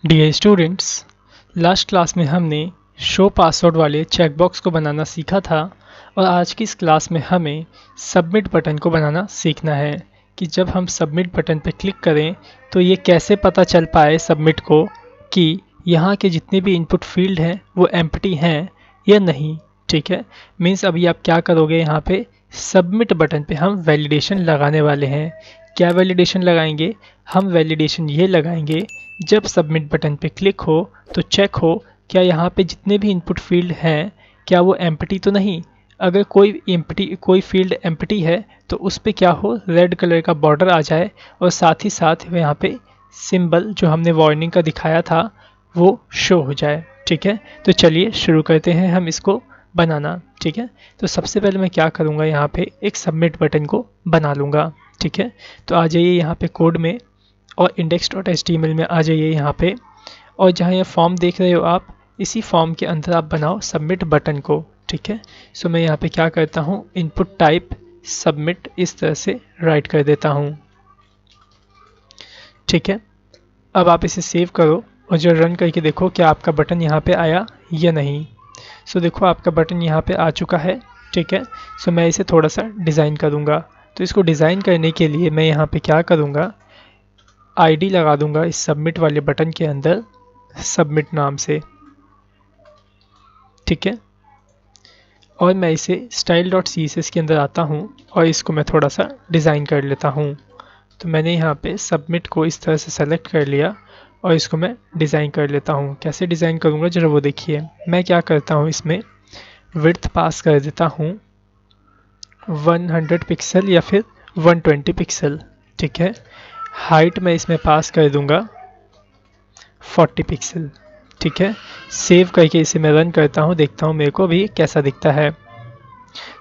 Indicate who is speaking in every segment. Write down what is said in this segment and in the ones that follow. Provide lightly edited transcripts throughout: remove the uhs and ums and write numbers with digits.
Speaker 1: Dear students, last class में हमने show password वाले चेकबॉक्स को बनाना सीखा था और आज की इस क्लास में हमें सबमिट बटन को बनाना सीखना है कि जब हम सबमिट बटन पर क्लिक करें तो ये कैसे पता चल पाए सबमिट को कि यहाँ के जितने भी इनपुट फील्ड हैं वो एम्प्टी हैं या नहीं। ठीक है, मीन्स अभी आप क्या करोगे, यहाँ पे सबमिट बटन पे हम वैलिडेशन लगाने वाले हैं। क्या वैलिडेशन लगाएंगे? हम वैलिडेशन ये लगाएंगे, जब सबमिट बटन पे क्लिक हो तो चेक हो क्या यहाँ पे जितने भी इनपुट फील्ड हैं क्या वो एम्प्टी तो नहीं। अगर कोई फील्ड एम्प्टी है तो उस पे क्या हो, रेड कलर का बॉर्डर आ जाए और साथ ही साथ यहाँ पे सिंबल जो हमने वार्निंग का दिखाया था वो शो हो जाए। ठीक है, तो चलिए शुरू करते हैं हम इसको बनाना। ठीक है, तो सबसे पहले मैं क्या करूँगा, यहाँ पे एक सबमिट बटन को बना लूँगा। ठीक है, तो आ जाइए यहाँ पे कोड में और index.html में आ जाइए यहाँ पे, और जहाँ ये फॉर्म देख रहे हो आप, इसी फॉर्म के अंदर आप बनाओ सबमिट बटन को। ठीक है, सो मैं यहाँ पे क्या करता हूँ, इनपुट टाइप सबमिट इस तरह से राइट कर देता हूँ। ठीक है, अब आप इसे सेव करो और जो रन करके देखो क्या आपका बटन यहाँ पे आया या नहीं। सो देखो आपका बटन यहाँ पे आ चुका है। ठीक है, सो मैं इसे थोड़ा सा डिज़ाइन करूँगा। तो इसको डिज़ाइन करने के लिए मैं यहाँ पे क्या करूँगा, आईडी लगा दूंगा इस सबमिट वाले बटन के अंदर सबमिट नाम से। ठीक है, और मैं इसे style.css के अंदर आता हूँ और इसको मैं थोड़ा सा डिज़ाइन कर लेता हूँ। तो मैंने यहाँ पे सबमिट को इस तरह से सेलेक्ट कर लिया और इसको मैं डिज़ाइन कर लेता हूँ। कैसे डिज़ाइन करूँगा जरा वो देखिए। मैं क्या करता हूँ, इसमें विड्थ पास कर देता हूँ 100 पिक्सल या फिर 120 पिक्सल। ठीक है, हाइट मैं इसमें पास कर दूंगा 40 पिक्सल। ठीक है, सेव करके इसे मैं रन करता हूँ, देखता हूँ मेरे को भी कैसा दिखता है।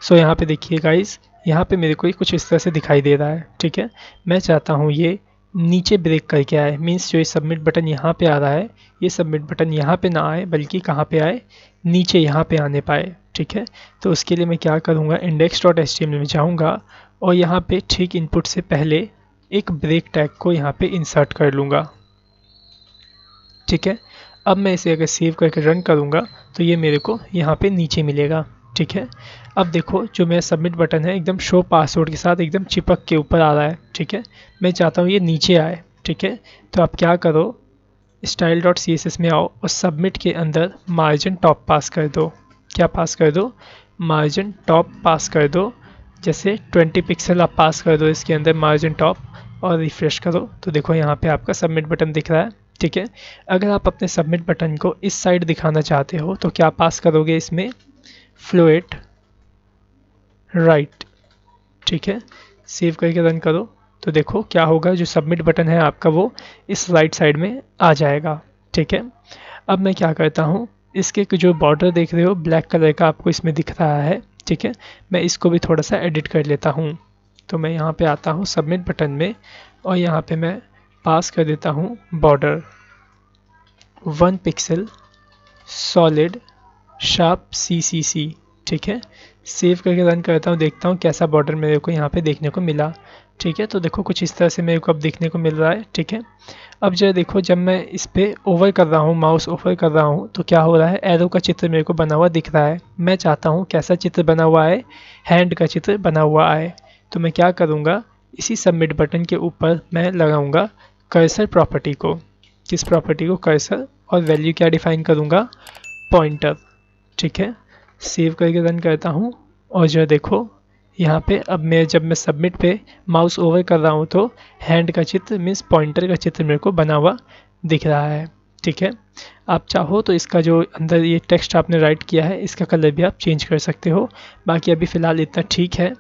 Speaker 1: सो यहाँ पे देखिए गाइस, यहाँ पे मेरे को कुछ इस तरह से दिखाई दे रहा है। ठीक है, मैं चाहता हूँ ये नीचे ब्रेक करके आए, मीन्स जो ये सबमिट बटन यहाँ पे आ रहा है ये सबमिट बटन यहाँ पे ना आए बल्कि कहाँ पे आए, नीचे यहाँ पे आने पाए। ठीक है, तो उसके लिए मैं क्या करूँगा, index.html में जाऊँगा और यहाँ पे ठीक इनपुट से पहले एक ब्रेक टैग को यहाँ पे इंसर्ट कर लूँगा। ठीक है, अब मैं इसे अगर सेव करके रन करूँगा तो ये मेरे को यहाँ पे नीचे मिलेगा। ठीक है, अब देखो जो मेरा सबमिट बटन है एकदम शो पासवर्ड के साथ एकदम चिपक के ऊपर आ रहा है। ठीक है, मैं चाहता हूँ ये नीचे आए। ठीक है, तो आप क्या करो, style.css में आओ और सबमिट के अंदर मार्जिन टॉप पास कर दो। क्या पास कर दो, मार्जिन टॉप पास कर दो। जैसे 20 पिक्सल आप पास कर दो इसके अंदर मार्जिन टॉप और रिफ्रेश करो तो देखो यहाँ पे आपका सबमिट बटन दिख रहा है। ठीक है, अगर आप अपने सबमिट बटन को इस साइड दिखाना चाहते हो तो क्या पास करोगे, इसमें फ्लोट राइट। ठीक है, सेव करके रन करो तो देखो क्या होगा, जो सबमिट बटन है आपका वो इस राइट साइड में आ जाएगा। ठीक है, अब मैं क्या करता हूँ, इसके जो बॉर्डर देख रहे हो ब्लैक कलर का आपको इसमें दिख रहा है। ठीक है, मैं इसको भी थोड़ा सा एडिट कर लेता हूँ। तो मैं यहाँ पे आता हूँ सबमिट बटन में और यहाँ पे मैं पास कर देता हूँ border 1 pixel solid sharp CCC। ठीक है, सेव करके रन करता हूँ, देखता हूँ कैसा बॉर्डर मेरे को यहाँ पे देखने को मिला। ठीक है, तो देखो कुछ इस तरह से मेरे को अब देखने को मिल रहा है। ठीक है, अब जरा देखो जब मैं इस पर ओवर कर रहा हूँ, माउस ओवर कर रहा हूँ तो क्या हो रहा है, एरो का चित्र मेरे को बना हुआ दिख रहा है। मैं चाहता हूँ कैसा चित्र बना हुआ है, हैंड का चित्र बना हुआ आए। तो मैं क्या करूँगा, इसी सबमिट बटन के ऊपर मैं लगाऊंगा कर्सर प्रॉपर्टी को। किस प्रॉपर्टी को, कर्सर, और वैल्यू क्या डिफाइन करूँगा, पॉइंटर। ठीक है, सेव करके रन करता हूँ और जो देखो यहाँ पे अब जब मैं सबमिट पे माउस ओवर कर रहा हूँ तो हैंड का चित्र मीन्स पॉइंटर का चित्र मेरे को बना हुआ दिख रहा है। ठीक है, आप चाहो तो इसका जो अंदर ये टेक्स्ट आपने राइट किया है इसका कलर भी आप चेंज कर सकते हो, बाकी अभी फ़िलहाल इतना ठीक है।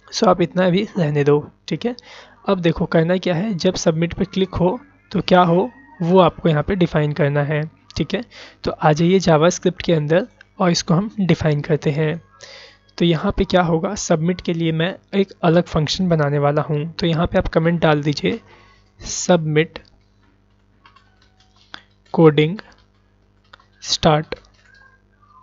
Speaker 1: सो आप इतना अभी रहने दो। ठीक है, अब देखो करना क्या है, जब सबमिट पे क्लिक हो तो क्या हो वो आपको यहाँ पे डिफ़ाइन करना है। ठीक है, तो आ जाइए जावास्क्रिप्ट के अंदर और इसको हम डिफ़ाइन करते हैं। तो यहाँ पे क्या होगा, सबमिट के लिए मैं एक अलग फंक्शन बनाने वाला हूँ। तो यहाँ पे आप कमेंट डाल दीजिए सबमिट कोडिंग स्टार्ट।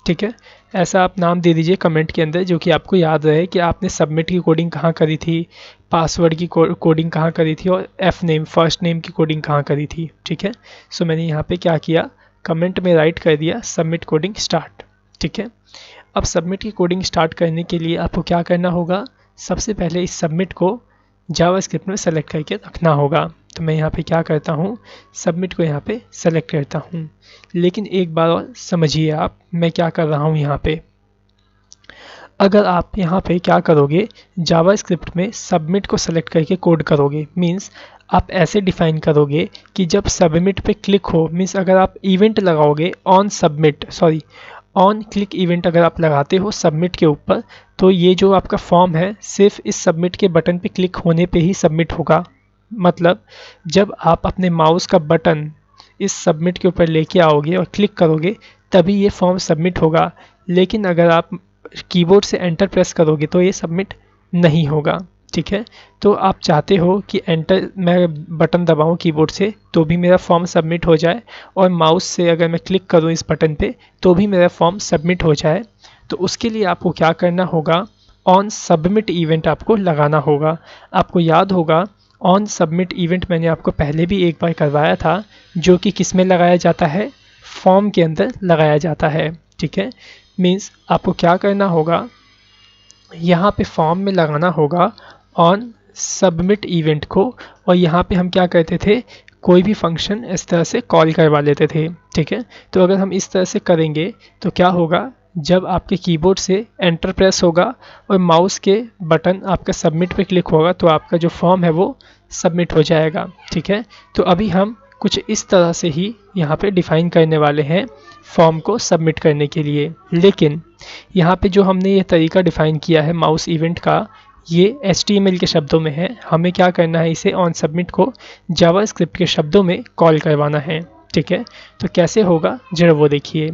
Speaker 1: ठीक है, ऐसा आप नाम दे दीजिए कमेंट के अंदर जो कि आपको याद रहे कि आपने सबमिट की कोडिंग कहाँ करी थी, पासवर्ड की कोडिंग कहाँ करी थी और एफ नेम फर्स्ट नेम की कोडिंग कहाँ करी थी। ठीक है, सो मैंने यहाँ पे क्या किया, कमेंट में राइट कर दिया सबमिट कोडिंग स्टार्ट। ठीक है, अब सबमिट की कोडिंग स्टार्ट करने के लिए आपको क्या करना होगा, सबसे पहले इस सबमिट को जावास्क्रिप्ट में सेलेक्ट करके रखना होगा। तो मैं यहाँ पे क्या करता हूँ, सबमिट को यहाँ पे सेलेक्ट करता हूँ। लेकिन एक बार और समझिए आप मैं क्या कर रहा हूँ यहाँ पे। अगर आप यहाँ पे क्या करोगे, जावास्क्रिप्ट में सबमिट को सेलेक्ट करके कोड करोगे, मीन्स आप ऐसे डिफाइन करोगे कि जब सबमिट पे क्लिक हो, मीन्स अगर आप इवेंट लगाओगे on submit, sorry on click event अगर आप लगाते हो सबमिट के ऊपर, तो ये जो आपका फॉर्म है सिर्फ इस सबमिट के बटन पे क्लिक होने पे ही सबमिट होगा। मतलब जब आप अपने माउस का बटन इस सबमिट के ऊपर लेके आओगे और क्लिक करोगे तभी ये फॉर्म सबमिट होगा। लेकिन अगर आप कीबोर्ड से एंटर प्रेस करोगे तो ये सबमिट नहीं होगा। ठीक है, तो आप चाहते हो कि एंटर मैं बटन दबाऊं कीबोर्ड से तो भी मेरा फॉर्म सबमिट हो जाए, और माउस से अगर मैं क्लिक करूं इस बटन पे तो भी मेरा फॉर्म सबमिट हो जाए। तो उसके लिए आपको क्या करना होगा, ऑन सबमिट इवेंट आपको लगाना होगा। आपको याद होगा ऑन सबमिट इवेंट मैंने आपको पहले भी एक बार करवाया था, जो कि किस में लगाया जाता है, फॉर्म के अंदर लगाया जाता है। ठीक है, मीन्स आपको क्या करना होगा, यहाँ पे फॉर्म में लगाना होगा ऑन सबमिट इवेंट को, और यहाँ पे हम क्या करते थे, कोई भी फंक्शन इस तरह से कॉल करवा लेते थे। ठीक है, तो अगर हम इस तरह से करेंगे तो क्या होगा, जब आपके कीबोर्ड से एंटर प्रेस होगा और माउस के बटन आपका सबमिट पे क्लिक होगा तो आपका जो फॉर्म है वो सबमिट हो जाएगा। ठीक है, तो अभी हम कुछ इस तरह से ही यहाँ पे डिफाइन करने वाले हैं फॉर्म को सबमिट करने के लिए। लेकिन यहाँ पे जो हमने ये तरीका डिफाइन किया है माउस इवेंट का, ये HTML के शब्दों में है। हमें क्या करना है, इसे ऑन सबमिट को जावास्क्रिप्ट के शब्दों में कॉल करवाना है। ठीक है, तो कैसे होगा जरा वो देखिए।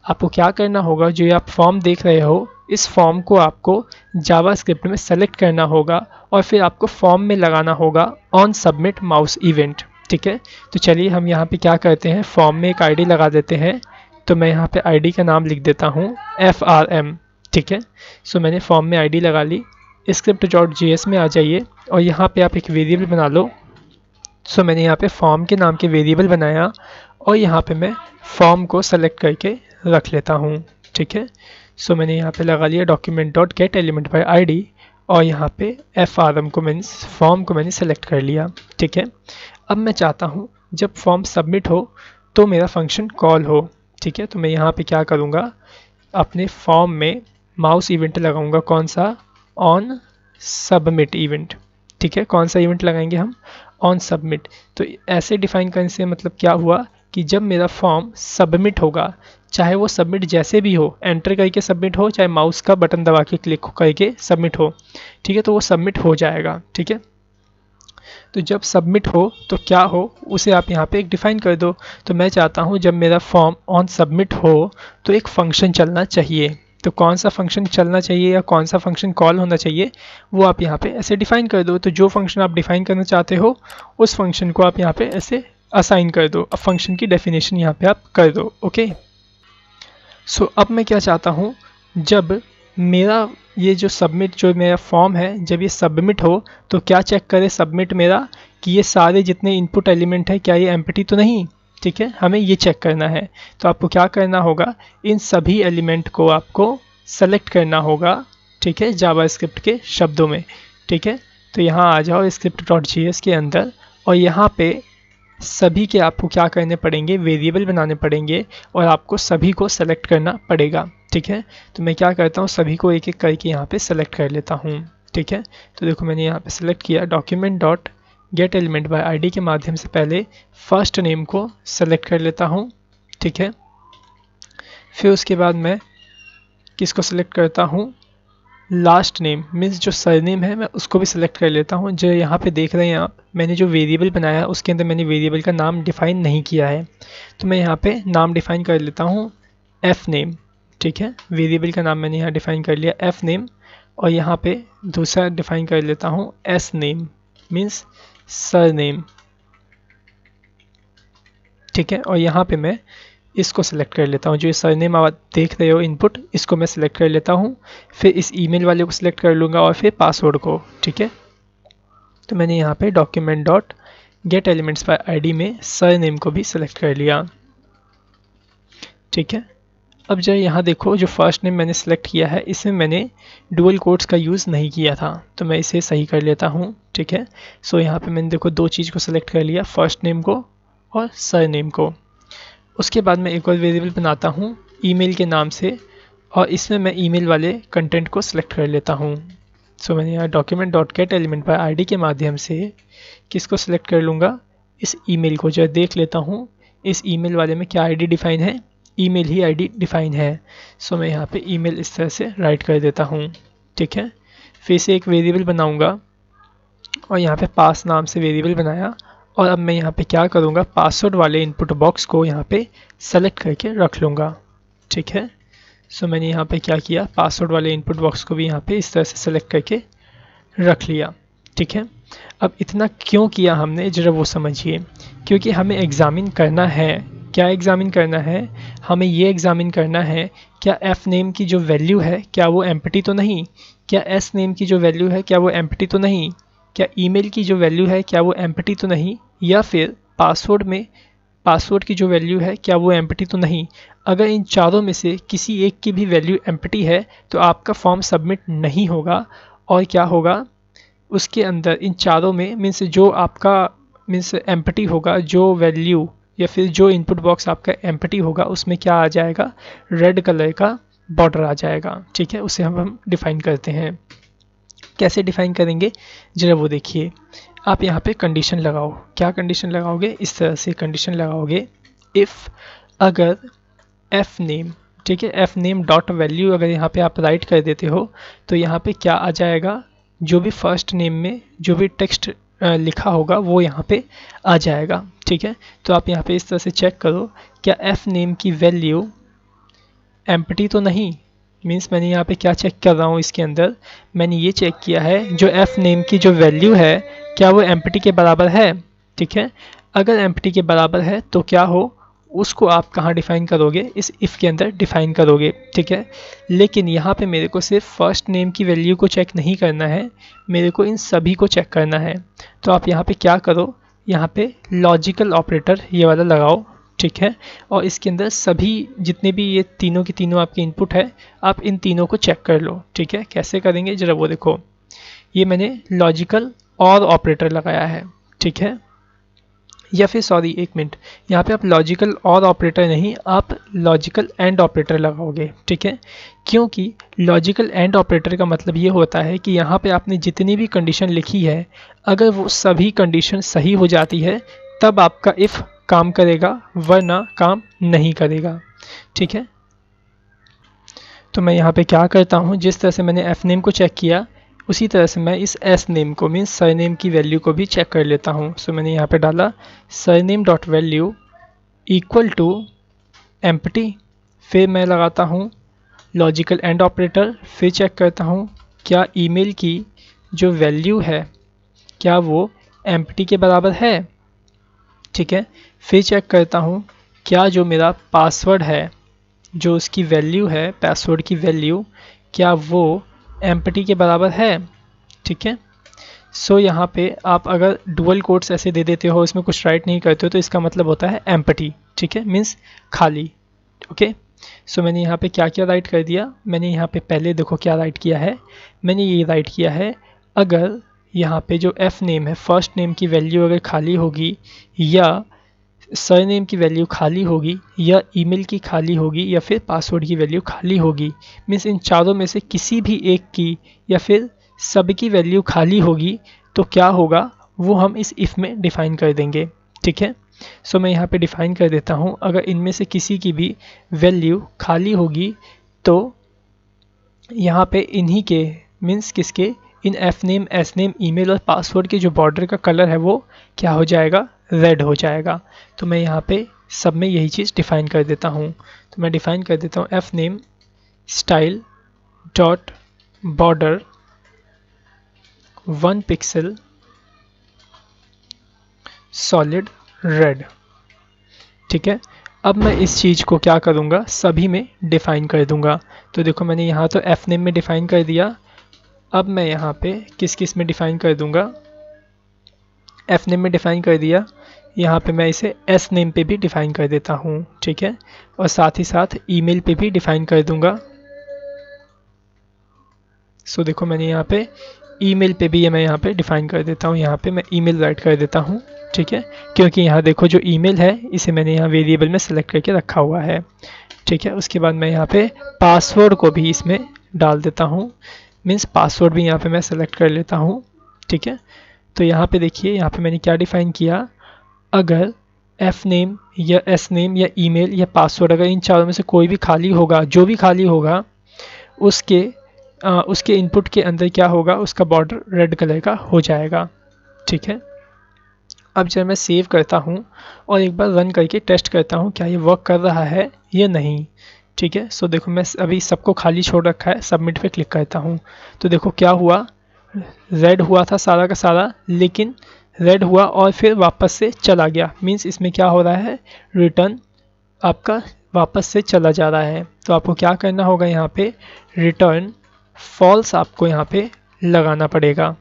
Speaker 1: आपको क्या करना होगा, जो ये आप फॉर्म देख रहे हो इस फॉर्म को आपको जावास्क्रिप्ट में सेलेक्ट करना होगा और फिर आपको फॉर्म में लगाना होगा ऑन सबमिट माउस इवेंट। ठीक है, तो चलिए हम यहाँ पे क्या करते हैं, फॉर्म में एक आईडी लगा देते हैं। तो मैं यहाँ पे आईडी का नाम लिख देता हूँ FRM। ठीक है, सो मैंने फॉर्म में आईडी लगा ली। script.js में आ जाइए और यहाँ पे आप एक वेरिएबल बना लो। सो मैंने यहाँ पे फॉर्म के नाम के वेरिएबल बनाया और यहाँ पे मैं फॉर्म को सेलेक्ट करके रख लेता हूँ। ठीक है, सो मैंने यहाँ पे लगा लिया document.getElementById और यहाँ पे FRM को मीन्स फॉर्म को मैंने सेलेक्ट कर लिया। ठीक है, अब मैं चाहता हूँ जब फॉर्म सबमिट हो तो मेरा फंक्शन कॉल हो। ठीक है, तो मैं यहाँ पे क्या करूँगा, अपने फॉर्म में माउस इवेंट लगाऊंगा, कौन सा, ऑन सबमिट इवेंट। ठीक है, कौन सा इवेंट लगाएंगे हम, ऑन सबमिट। तो ऐसे डिफाइन करने से मतलब क्या हुआ कि जब मेरा फॉर्म सबमिट होगा, चाहे वो सबमिट जैसे भी हो, एंटर करके सबमिट हो, चाहे माउस का बटन दबा के क्लिक करके सबमिट हो, ठीक है, तो वो सबमिट हो जाएगा। ठीक है, तो जब सबमिट हो तो क्या हो उसे आप यहाँ पे एक डिफ़ाइन कर दो। तो मैं चाहता हूँ जब मेरा फॉर्म ऑन सबमिट हो तो एक फ़ंक्शन चलना चाहिए। तो कौन सा फंक्शन चलना चाहिए या कौन सा फंक्शन कॉल होना चाहिए वो आप यहाँ पे ऐसे डिफ़ाइन कर दो। तो जो फंक्शन आप डिफ़ाइन करना चाहते हो उस फंक्शन को आप यहाँ पे ऐसे असाइन कर दो। अब फंक्शन की डेफिनेशन यहाँ पे आप कर दो। ओके, सो अब मैं क्या चाहता हूँ, जब मेरा ये जो सबमिट जो मेरा फॉर्म है जब ये सबमिट हो तो क्या चेक करे सबमिट मेरा कि ये सारे जितने इनपुट एलिमेंट है क्या ये एम्प्टी तो नहीं। ठीक है, हमें ये चेक करना है। तो आपको क्या करना होगा, इन सभी एलिमेंट को आपको सेलेक्ट करना होगा। ठीक है, जावास्क्रिप्ट के शब्दों में। ठीक है, तो यहाँ आ जाओ script.js के अंदर और यहाँ पे सभी के आपको क्या करने पड़ेंगे, वेरिएबल बनाने पड़ेंगे और आपको सभी को सेलेक्ट करना पड़ेगा। ठीक है, तो मैं क्या करता हूँ सभी को एक एक करके यहाँ पे सेलेक्ट कर लेता हूँ। ठीक है, तो देखो मैंने यहाँ पे सेलेक्ट किया document.getElementById के माध्यम से पहले फर्स्ट नेम को सेलेक्ट कर लेता हूँ। ठीक है, फिर उसके बाद मैं किसको सेलेक्ट करता हूँ, लास्ट नेम मीन्स जो सरनेम है मैं उसको भी सिलेक्ट कर लेता हूँ। जो यहाँ पे देख रहे हैं आप, मैंने जो वेरिएबल बनाया है उसके अंदर मैंने वेरिएबल का नाम डिफ़ाइन नहीं किया है, तो मैं यहाँ पे नाम डिफ़ाइन कर लेता हूँ एफ नेम। ठीक है, वेरिएबल का नाम मैंने यहाँ डिफ़ाइन कर लिया एफ नेम और यहाँ पे दूसरा डिफ़ाइन कर लेता हूँ एस नेम मीन्स सरनेम। ठीक है, और यहाँ पे मैं इसको सेलेक्ट कर लेता हूँ, जो सरनेम आप देख रहे हो इनपुट, इसको मैं सेलेक्ट कर लेता हूँ। फिर इस ईमेल वाले को सिलेक्ट कर लूँगा और फिर पासवर्ड को। ठीक है, तो मैंने यहाँ पे document dot gate elements bye ID में सर नेम को भी सिलेक्ट कर लिया। ठीक है, अब जो यहाँ देखो जो फर्स्ट नेम मैंने सेलेक्ट किया है इसमें मैंने डुअल कोट्स का यूज़ नहीं किया था, तो मैं इसे सही कर लेता हूँ। ठीक है, सो यहाँ पे मैंने देखो दो चीज़ को सिलेक्ट कर लिया, फर्स्ट नेम को और सर नेम को। उसके बाद मैं एक और वेरिएबल बनाता हूँ ईमेल के नाम से, और इसमें मैं ईमेल वाले कंटेंट को सिलेक्ट कर लेता हूँ। सो मैंने यहाँ document dot gate element by ID के माध्यम से किसको सिलेक्ट कर लूँगा, इस ईमेल को। जो देख लेता हूँ इस ईमेल वाले में क्या आईडी डिफाइन है, ईमेल ही आईडी डिफाइन है। सो मैं यहाँ पे ईमेल इस तरह से राइट कर देता हूँ। ठीक है, फिर से एक वेरिएबल बनाऊँगा और यहाँ पे पास नाम से वेरिएबल बनाया, और अब मैं यहाँ पे क्या करूँगा, पासवर्ड वाले इनपुट बॉक्स को यहाँ पे सेलेक्ट करके रख लूँगा। ठीक है, सो मैंने यहाँ पे क्या किया, पासवर्ड वाले इनपुट बॉक्स को भी यहाँ पे इस तरह से सेलेक्ट करके रख लिया। ठीक है, अब इतना क्यों किया हमने ज़रा वो समझिए, क्योंकि हमें एग्ज़ामिन करना है। क्या एग्ज़ामिन करना है, हमें ये एग्ज़ामिन करना है क्या एफ नेम की जो वैल्यू है क्या वो एम्प्टी तो नहीं, क्या एस नेम की जो वैल्यू है क्या वो एम्प्टी तो नहीं, क्या ईमेल की जो वैल्यू है क्या वो एम्प्टी तो नहीं, या फिर पासवर्ड में पासवर्ड की जो वैल्यू है क्या वो एम्प्टी तो नहीं। अगर इन चारों में से किसी एक की भी वैल्यू एम्प्टी है तो आपका फॉर्म सबमिट नहीं होगा, और क्या होगा उसके अंदर इन चारों में मीन्स जो आपका मीन्स एम्प्टी होगा, जो वैल्यू या फिर जो इनपुट बॉक्स आपका एम्प्टी होगा उसमें क्या आ जाएगा, रेड कलर का बॉर्डर आ जाएगा। ठीक है, उसे हम डिफाइन करते हैं। कैसे डिफाइन करेंगे जरा वो देखिए। आप यहाँ पे कंडीशन लगाओ, क्या कंडीशन लगाओगे, इस तरह से कंडीशन लगाओगे, इफ़ अगर एफ नेम, ठीक है, एफ नेम डॉट वैल्यू अगर यहाँ पे आप राइट कर देते हो तो यहाँ पे क्या आ जाएगा, जो भी फर्स्ट नेम में जो भी टेक्स्ट लिखा होगा वो यहाँ पे आ जाएगा। ठीक है, तो आप यहाँ पे इस तरह से चेक करो क्या एफ नेम की वैल्यू एम्प्टी तो नहीं। मीन्स मैंने यहाँ पे क्या चेक कर रहा हूँ, इसके अंदर मैंने ये चेक किया है जो एफ नेम की जो वैल्यू है क्या वो एम्प्टी के बराबर है। ठीक है, अगर एम्प्टी के बराबर है तो क्या हो, उसको आप कहाँ डिफाइन करोगे, इस इफ़ के अंदर डिफाइन करोगे। ठीक है, लेकिन यहाँ पे मेरे को सिर्फ फर्स्ट नेम की वैल्यू को चेक नहीं करना है, मेरे को इन सभी को चेक करना है। तो आप यहाँ पे क्या करो, यहाँ पे लॉजिकल ऑपरेटर ये वाला लगाओ। ठीक है, और इसके अंदर सभी जितने भी ये तीनों की तीनों आपके इनपुट है आप इन तीनों को चेक कर लो। ठीक है, कैसे करेंगे जरा वो देखो, ये मैंने लॉजिकल और ऑपरेटर लगाया है। ठीक है, या फिर सॉरी एक मिनट, यहाँ पे आप लॉजिकल और ऑपरेटर नहीं, आप लॉजिकल एंड ऑपरेटर लगाओगे। ठीक है, क्योंकि लॉजिकल एंड ऑपरेटर का मतलब ये होता है कि यहाँ पे आपने जितनी भी कंडीशन लिखी है अगर वो सभी कंडीशन सही हो जाती है तब आपका इफ़ काम करेगा, वरना काम नहीं करेगा। ठीक है, तो मैं यहाँ पे क्या करता हूँ, जिस तरह से मैंने एफ नेम को चेक किया उसी तरह से मैं इस एस नेम को मीन्स सरनेम की वैल्यू को भी चेक कर लेता हूँ। सो मैंने यहाँ पे डाला surname dot value equal to empty, फिर मैं लगाता हूँ लॉजिकल एंड ऑपरेटर, फिर चेक करता हूँ क्या ईमेल की जो वैल्यू है क्या वो एम्प्टी के बराबर है। ठीक है, फिर चेक करता हूँ क्या जो मेरा पासवर्ड है, जो उसकी वैल्यू है पासवर्ड की वैल्यू, क्या वो एम्प्टी के बराबर है। ठीक है, सो यहाँ पे आप अगर डुअल कोट्स ऐसे दे देते हो, इसमें कुछ राइट नहीं करते हो, तो इसका मतलब होता है एम्प्टी। ठीक है, मीन्स खाली। ओके, सो मैंने यहाँ पे क्या क्या राइट कर दिया, मैंने यहाँ पे पहले देखो क्या राइट किया है, मैंने ये राइट किया है अगर यहाँ पे जो एफ नेम है फर्स्ट नेम की वैल्यू अगर खाली होगी या सरनेम की वैल्यू खाली होगी या ईमेल की खाली होगी या फिर पासवर्ड की वैल्यू खाली होगी, मीन्स इन चारों में से किसी भी एक की या फिर सबकी वैल्यू खाली होगी तो क्या होगा वो हम इस इफ़ में डिफ़ाइन कर देंगे। ठीक है, सो मैं यहाँ पे डिफ़ाइन कर देता हूँ अगर इनमें से किसी की भी वैल्यू खाली होगी तो यहाँ पे इन्हीं के मीन्स किसके, in F name S name email और पासवर्ड के जो बॉर्डर का कलर है वो क्या हो जाएगा, रेड हो जाएगा। तो मैं यहाँ पे सब में यही चीज़ डिफ़ाइन कर देता हूँ। तो मैं डिफ़ाइन कर देता हूँ F name style dot border 1 pixel solid red. ठीक है, अब मैं इस चीज़ को क्या करूँगा, सभी में डिफ़ाइन कर दूँगा। तो देखो मैंने यहाँ तो एफ नेम में डिफ़ाइन कर दिया, अब मैं यहाँ पे किस किस में डिफ़ाइन कर दूँगा, एफ नेम में डिफ़ाइन कर दिया, यहाँ पे मैं इसे एस नेम पे भी डिफ़ाइन कर देता हूँ, ठीक है। और साथ ही साथ ईमेल पे भी डिफ़ाइन कर दूंगा। सो देखो मैंने यहाँ पे ईमेल पे भी ये मैं यहाँ पे डिफ़ाइन कर देता हूँ, यहाँ पे मैं ईमेल राइट कर देता हूँ, ठीक है। क्योंकि यहाँ देखो जो ईमेल है इसे मैंने यहाँ वेरिएबल में सेलेक्ट करके रखा हुआ है, ठीक है। उसके बाद मैं यहाँ पे पासवर्ड को भी इसमें डाल देता हूँ, मीन्स पासवर्ड भी यहाँ पे मैं सेलेक्ट कर लेता हूँ, ठीक है। तो यहाँ पे देखिए यहाँ पे मैंने क्या डिफ़ाइन किया, अगर एफ नेम या एस नेम या ईमेल या पासवर्ड अगर इन चारों में से कोई भी खाली होगा, जो भी खाली होगा उसके इनपुट के अंदर क्या होगा, उसका बॉर्डर रेड कलर का हो जाएगा, ठीक है। अब जब मैं सेव करता हूँ और एक बार रन करके टेस्ट करता हूँ क्या ये वर्क कर रहा है या नहीं, ठीक है। सो देखो मैं अभी सबको खाली छोड़ रखा है, सबमिट पे क्लिक करता हूँ तो देखो क्या हुआ, रेड हुआ था सारा का सारा, लेकिन रेड हुआ और फिर वापस से चला गया, मीन्स इसमें क्या हो रहा है, रिटर्न आपका वापस से चला जा रहा है। तो आपको क्या करना होगा, यहाँ पे रिटर्न फॉल्स आपको यहाँ पे लगाना पड़ेगा,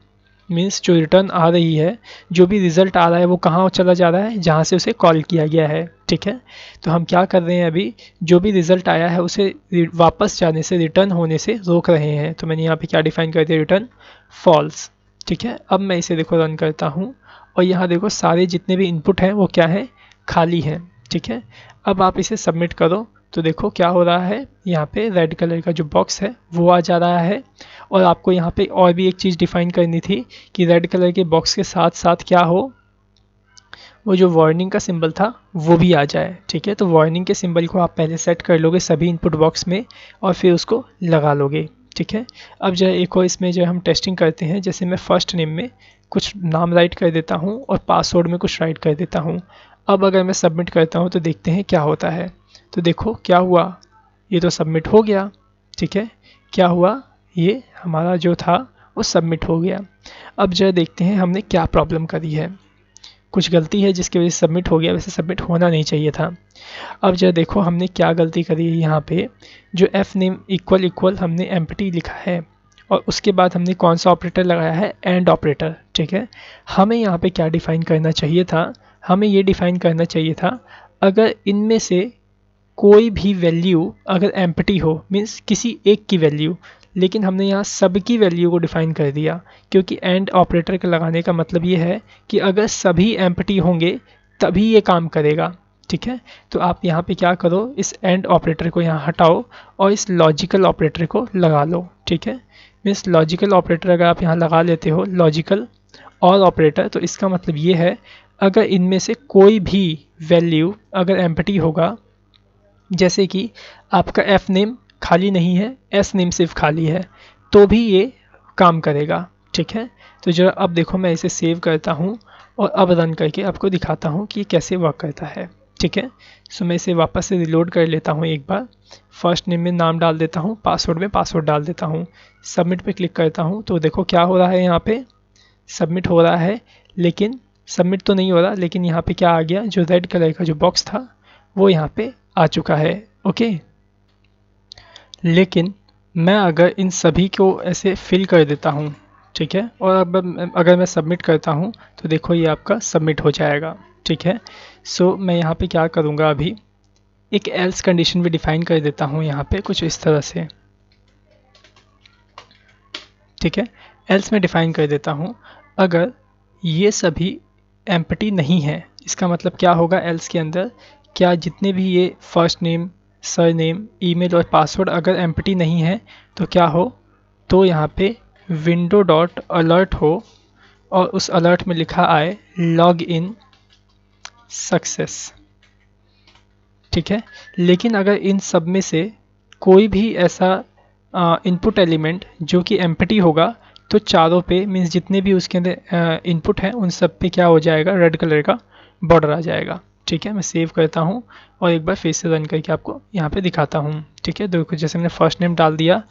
Speaker 1: मीन्स जो रिटर्न आ रही है, जो भी रिज़ल्ट आ रहा है वो कहाँ चला जा रहा है, जहाँ से उसे कॉल किया गया है, ठीक है। तो हम क्या कर रहे हैं, अभी जो भी रिज़ल्ट आया है उसे वापस जाने से, रिटर्न होने से रोक रहे हैं। तो मैंने यहाँ पे क्या डिफ़ाइन कर दिया, रिटर्न फॉल्स, ठीक है। अब मैं इसे देखो रन करता हूँ और यहाँ देखो सारे जितने भी इनपुट हैं वो क्या है, खाली हैं, ठीक है। अब आप इसे सबमिट करो तो देखो क्या हो रहा है, यहाँ पे रेड कलर का जो बॉक्स है वो आ जा रहा है। और आपको यहाँ पे और भी एक चीज़ डिफ़ाइन करनी थी कि रेड कलर के बॉक्स के साथ साथ क्या हो, वो जो वार्निंग का सिंबल था वो भी आ जाए, ठीक है। तो वार्निंग के सिंबल को आप पहले सेट कर लोगे सभी इनपुट बॉक्स में और फिर उसको लगा लोगे, ठीक है। अब जो एक और इसमें जो हम टेस्टिंग करते हैं, जैसे मैं फर्स्ट नेम में कुछ नाम राइट कर देता हूँ और पासवर्ड में कुछ राइट कर देता हूँ। अब अगर मैं सबमिट करता हूँ तो देखते हैं क्या होता है। तो देखो क्या हुआ, ये तो सबमिट हो गया, ठीक है। क्या हुआ, ये हमारा जो था वो सबमिट हो गया। अब जो देखते हैं हमने क्या प्रॉब्लम करी है, कुछ गलती है जिसकी वजह से सबमिट हो गया, वैसे सबमिट होना नहीं चाहिए था। अब जो देखो हमने क्या गलती करी है, यहाँ पे जो एफ नेम इक्वल इक्वल हमने एम्प्टी लिखा है और उसके बाद हमने कौन सा ऑपरेटर लगाया है, एंड ऑपरेटर, ठीक है। हमें यहाँ पे क्या डिफ़ाइन करना चाहिए था, हमें ये डिफ़ाइन करना चाहिए था अगर इनमें से कोई भी वैल्यू अगर एम्प्टी हो, मीन्स किसी एक की वैल्यू, लेकिन हमने यहाँ सब की वैल्यू को डिफ़ाइन कर दिया, क्योंकि एंड ऑपरेटर के लगाने का मतलब ये है कि अगर सभी एम्प्टी होंगे तभी ये काम करेगा, ठीक है। तो आप यहाँ पे क्या करो, इस एंड ऑपरेटर को यहाँ हटाओ और इस लॉजिकल ऑपरेटर को लगा लो, ठीक है। मीन्स लॉजिकल ऑपरेटर अगर आप यहाँ लगा लेते हो, लॉजिकल और ऑपरेटर, तो इसका मतलब ये है अगर इनमें से कोई भी वैल्यू अगर एम्प्टी होगा, जैसे कि आपका एफ नेम खाली नहीं है, एस नेम सिर्फ खाली है, तो भी ये काम करेगा, ठीक है। तो जरा अब देखो मैं इसे सेव करता हूँ और अब रन करके आपको दिखाता हूँ कि कैसे वर्क करता है, ठीक है। सो मैं इसे वापस से रिलोड कर लेता हूँ एक बार, फर्स्ट नेम में नाम डाल देता हूँ, पासवर्ड में पासवर्ड डाल देता हूँ, सबमिट पे क्लिक करता हूँ तो देखो क्या हो रहा है, यहाँ पे सबमिट हो रहा है, लेकिन सबमिट तो नहीं हो रहा, लेकिन यहाँ पे क्या आ गया, जो रेड कलर का जो बॉक्स था वो यहाँ पे आ चुका है, ओके। लेकिन मैं अगर इन सभी को ऐसे फिल कर देता हूँ, ठीक है, और अब अगर मैं सबमिट करता हूँ तो देखो ये आपका सबमिट हो जाएगा, ठीक है। सो मैं यहाँ पे क्या करूँगा, अभी एक एल्स कंडीशन भी डिफ़ाइन कर देता हूँ यहाँ पे कुछ इस तरह से, ठीक है। एल्स में डिफ़ाइन कर देता हूँ अगर ये सभी एम्प्टी नहीं है, इसका मतलब क्या होगा, एल्स के अंदर क्या जितने भी ये first name, sir name, email और पासवर्ड अगर एम्प्टी नहीं है तो क्या हो, तो यहाँ पे विंडो डॉट अलर्ट हो और उस अलर्ट में लिखा आए लॉग इन सक्सेस, ठीक है। लेकिन अगर इन सब में से कोई भी ऐसा इनपुट एलिमेंट जो कि एम्प्टी होगा तो चारों पे, मीन्स जितने भी उसके अंदर इनपुट हैं उन सब पे क्या हो जाएगा, रेड कलर का बॉर्डर आ जाएगा, ठीक है। मैं सेव करता हूँ और एक बार फिर से रन करके आपको यहाँ पे दिखाता हूँ, ठीक है। देखो जैसे मैंने फर्स्ट नेम डाल दिया,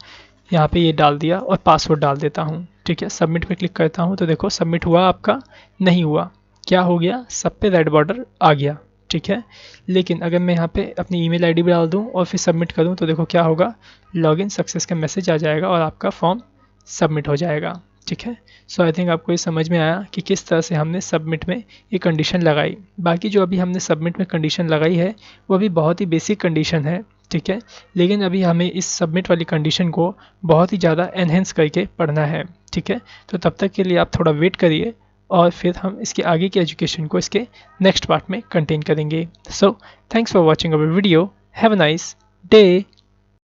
Speaker 1: यहाँ पे ये डाल दिया और पासवर्ड डाल देता हूँ, ठीक है। सबमिट पे क्लिक करता हूँ तो देखो सबमिट हुआ, आपका नहीं हुआ, क्या हो गया, सब पे रेड बॉर्डर आ गया, ठीक है। लेकिन अगर मैं यहाँ पे अपनी ईमेल आईडी भी डाल दूँ और फिर सबमिट करूँ तो देखो क्या होगा, लॉगिन सक्सेस का मैसेज आ जाएगा और आपका फॉर्म सबमिट हो जाएगा, ठीक है। सो आई थिंक आपको ये समझ में आया कि किस तरह से हमने सबमिट में ये कंडीशन लगाई। बाकी जो अभी हमने सबमिट में कंडीशन लगाई है वो अभी बहुत ही बेसिक कंडीशन है, ठीक है, लेकिन अभी हमें इस सबमिट वाली कंडीशन को बहुत ही ज़्यादा एनहेंस करके पढ़ना है, ठीक है। तो तब तक के लिए आप थोड़ा वेट करिए और फिर हम इसके आगे की एजुकेशन को इसके नेक्स्ट पार्ट में कंटेन करेंगे। So thanks for watching our video, have a nice day.